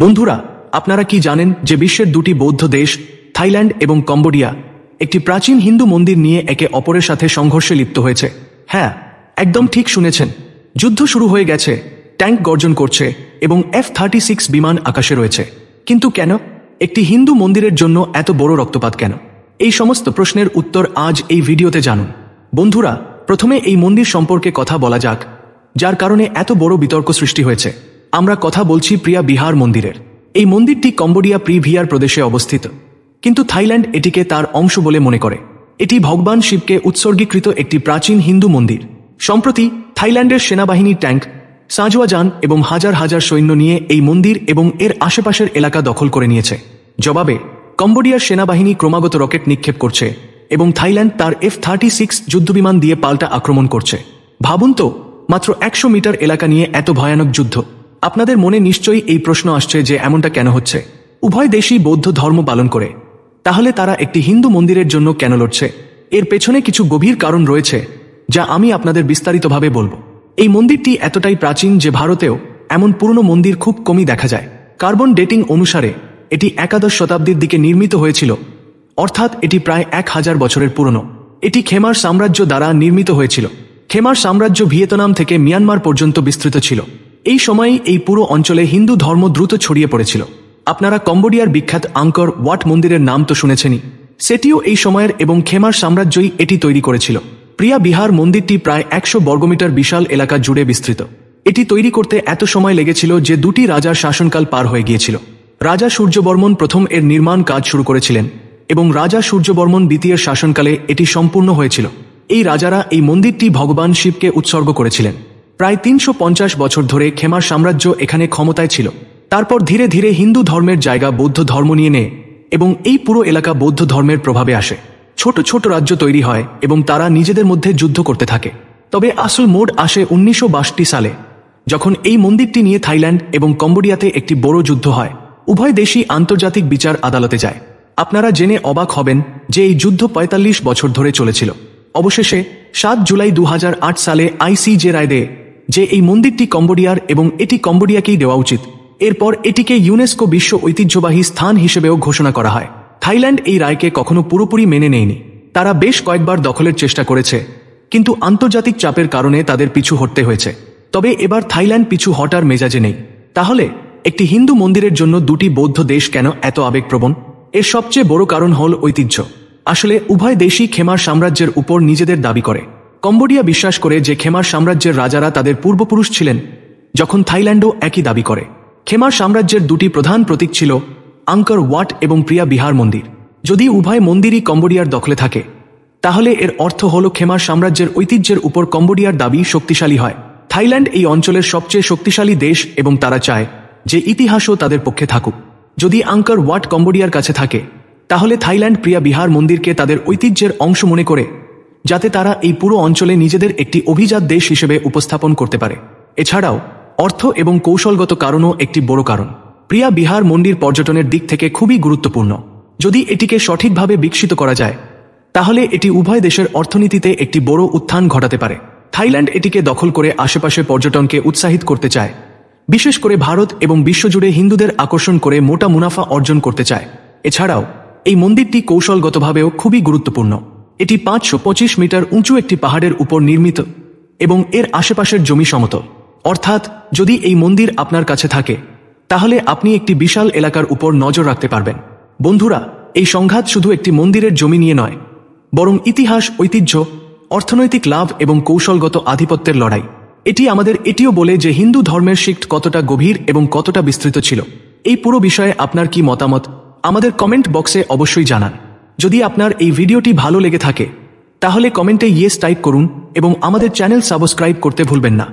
বন্ধুরা, আপনারা কি জানেন যে বিশ্বের দুটি বৌদ্ধ দেশ থাইল্যান্ড এবং কম্বোডিয়া একটি প্রাচীন হিন্দু মন্দির নিয়ে একে অপরের সাথে সংঘর্ষে লিপ্ত হয়েছে? হ্যাঁ, একদম ঠিক শুনেছেন। যুদ্ধ শুরু হয়ে গেছে, ট্যাঙ্ক গর্জন করছে এবং F-36 বিমান আকাশে রয়েছে। কিন্তু কেন একটি হিন্দু মন্দিরের জন্য এত বড় রক্তপাত কেন? এই সমস্ত প্রশ্নের উত্তর আজ এই ভিডিওতে জানুন। বন্ধুরা, প্রথমে এই মন্দির সম্পর্কে কথা বলা যাক, যার কারণে এত বড় বিতর্ক সৃষ্টি হয়েছে। আমরা কথা বলছি প্রিয়া বিহার মন্দিরের। এই মন্দিরটি কম্বোডিয়া প্রিভিয়ার প্রদেশে অবস্থিত, কিন্তু থাইল্যান্ড এটিকে তার অংশ বলে মনে করে। এটি ভগবান শিবকে উৎসর্গীকৃত একটি প্রাচীন হিন্দু মন্দির। সম্প্রতি থাইল্যান্ডের সেনাবাহিনী ট্যাঙ্ক, সাঁজোয়া যান এবং হাজার হাজার সৈন্য নিয়ে এই মন্দির এবং এর আশেপাশের এলাকা দখল করে নিয়েছে। জবাবে কম্বোডিয়ার সেনাবাহিনী ক্রমাগত রকেট নিক্ষেপ করছে এবং থাইল্যান্ড তার F-36 যুদ্ধবিমান দিয়ে পাল্টা আক্রমণ করছে। ভাবুন তো, মাত্র 100 মিটার এলাকা নিয়ে এত ভয়ানক যুদ্ধ। আপনাদের মনে নিশ্চয়ই এই প্রশ্ন আসছে যে এমনটা কেন হচ্ছে? উভয় দেশই বৌদ্ধ ধর্ম পালন করে, তাহলে তারা একটি হিন্দু মন্দিরের জন্য কেন লড়ছে? এর পেছনে কিছু গভীর কারণ রয়েছে, যা আমি আপনাদের বিস্তারিতভাবে বলবো। এই মন্দিরটি এতটাই প্রাচীন যে ভারতেও এমন পুরনো মন্দির খুব কমই দেখা যায়। কার্বন ডেটিং অনুসারে এটি একাদশ শতাব্দীর দিকে নির্মিত হয়েছিল, অর্থাৎ এটি প্রায় 1000 বছরের পুরনো। এটি খেমার সাম্রাজ্য দ্বারা নির্মিত হয়েছিল। খেমার সাম্রাজ্য ভিয়েতনাম থেকে মিয়ানমার পর্যন্ত বিস্তৃত ছিল। এই সময়েই এই পুরো অঞ্চলে হিন্দু ধর্ম দ্রুত ছড়িয়ে পড়েছিল। আপনারা কম্বোডিয়ার বিখ্যাত আঙ্কর ওয়াট মন্দিরের নাম তো শুনেছেনই। সেটিও এই সময়ের এবং খেমার সাম্রাজ্যই এটি তৈরি করেছিল। প্রিয়া বিহার মন্দিরটি প্রায় 100 বর্গমিটার বিশাল এলাকা জুড়ে বিস্তৃত। এটি তৈরি করতে এত সময় লেগেছিল যে দুটি রাজার শাসনকাল পার হয়ে গিয়েছিল। রাজা সূর্যবর্মন প্রথম এর নির্মাণ কাজ শুরু করেছিলেন এবং রাজা সূর্যবর্মন দ্বিতীয়ের শাসনকালে এটি সম্পূর্ণ হয়েছিল। এই রাজারা এই মন্দিরটি ভগবান শিবকে উৎসর্গ করেছিলেন। প্রায় 350 বছর ধরে খেমার সাম্রাজ্য এখানে ক্ষমতায় ছিল। তারপর ধীরে ধীরে হিন্দু ধর্মের জায়গা বৌদ্ধ ধর্ম নিয়ে নেয় এবং এই পুরো এলাকা বৌদ্ধ ধর্মের প্রভাবে আসে। ছোট ছোট রাজ্য তৈরি হয় এবং তারা নিজেদের মধ্যে যুদ্ধ করতে থাকে। তবে আসল মোড় আসে 1962 সালে, যখন এই মন্দিরটি নিয়ে থাইল্যান্ড এবং কম্বোডিয়াতে একটি বড় যুদ্ধ হয়। উভয় দেশই আন্তর্জাতিক বিচার আদালতে যায়। আপনারা জেনে অবাক হবেন যে এই যুদ্ধ 45 বছর ধরে চলেছিল। অবশেষে 7 জুলাই 2008 সালে ICJ রায় দেয় যে এই মন্দিরটি কম্বোডিয়ার এবং এটি কম্বোডিয়াকেই দেওয়া উচিত। এরপর এটিকে ইউনেস্কো বিশ্ব ঐতিহ্যবাহী স্থান হিসেবেও ঘোষণা করা হয়। থাইল্যান্ড এই রায়কে কখনো পুরোপুরি মেনে নেয়নি। তারা বেশ কয়েকবার দখলের চেষ্টা করেছে, কিন্তু আন্তর্জাতিক চাপের কারণে তাদের পিছু হটতে হয়েছে। তবে এবার থাইল্যান্ড পিছু হটার মেজাজে নেই। তাহলে একটি হিন্দু মন্দিরের জন্য দুটি বৌদ্ধ দেশ কেন এত আবেগপ্রবণ? এর সবচেয়ে বড় কারণ হল ঐতিহ্য। আসলে উভয় দেশই খেমার সাম্রাজ্যের উপর নিজেদের দাবি করে। কম্বোডিয়া বিশ্বাস করে যে খেমার সাম্রাজ্যের রাজারা তাদের পূর্বপুরুষ ছিলেন, যখন থাইল্যান্ডও একই দাবি করে। খেমার সাম্রাজ্যের দুটি প্রধান প্রতীক ছিল আঙ্কর ওয়াট এবং প্রিয়া বিহার মন্দির। যদি উভয় মন্দিরই কম্বোডিয়ার দখলে থাকে, তাহলে এর অর্থ হল খেমার সাম্রাজ্যের ঐতিহ্যের উপর কম্বোডিয়ার দাবি শক্তিশালী হয়। থাইল্যান্ড এই অঞ্চলের সবচেয়ে শক্তিশালী দেশ এবং তারা চায় যে ইতিহাসও তাদের পক্ষে থাকুক। যদি আঙ্কর ওয়াট কম্বোডিয়ার কাছে থাকে, তাহলে থাইল্যান্ড প্রিয়া বিহার মন্দিরকে তাদের ঐতিহ্যের অংশ মনে করে, যাতে তারা এই পুরো অঞ্চলে নিজেদের একটি অভিজাত দেশ হিসেবে উপস্থাপন করতে পারে। এছাড়াও অর্থ এবং কৌশলগত কারণও একটি বড় কারণ। প্রিয়া বিহার মন্দির পর্যটনের দিক থেকে খুবই গুরুত্বপূর্ণ। যদি এটিকে সঠিকভাবে বিকশিত করা যায়, তাহলে এটি উভয় দেশের অর্থনীতিতে একটি বড় উত্থান ঘটাতে পারে। থাইল্যান্ড এটিকে দখল করে আশেপাশে পর্যটনকে উৎসাহিত করতে চায়, বিশেষ করে ভারত এবং বিশ্বজুড়ে হিন্দুদের আকর্ষণ করে মোটা মুনাফা অর্জন করতে চায়। এছাড়াও এই মন্দিরটি কৌশলগতভাবেও খুবই গুরুত্বপূর্ণ। এটি 525 মিটার উঁচু একটি পাহাড়ের উপর নির্মিত এবং এর আশেপাশের জমি সমতল। অর্থাৎ যদি এই মন্দির আপনার কাছে থাকে, তাহলে আপনি একটি বিশাল এলাকার উপর নজর রাখতে পারবেন। বন্ধুরা, এই সংঘাত শুধু একটি মন্দিরের জমি নিয়ে নয়, বরং ইতিহাস, ঐতিহ্য, অর্থনৈতিক লাভ এবং কৌশলগত আধিপত্যের লড়াই। এটি আমাদের এটিও বলে যে হিন্দু ধর্মের শিক্ট কতটা গভীর এবং কতটা বিস্তৃত ছিল। এই পুরো বিষয়ে আপনার কি মতামত আমাদের কমেন্ট বক্সে অবশ্যই জানান। যদি আপনার এই ভিডিওটি ভালো লেগে থাকে, তাহলে কমেন্টে ইয়েস টাইপ করুন এবং আমাদের চ্যানেল সাবস্ক্রাইব করতে ভুলবেন না।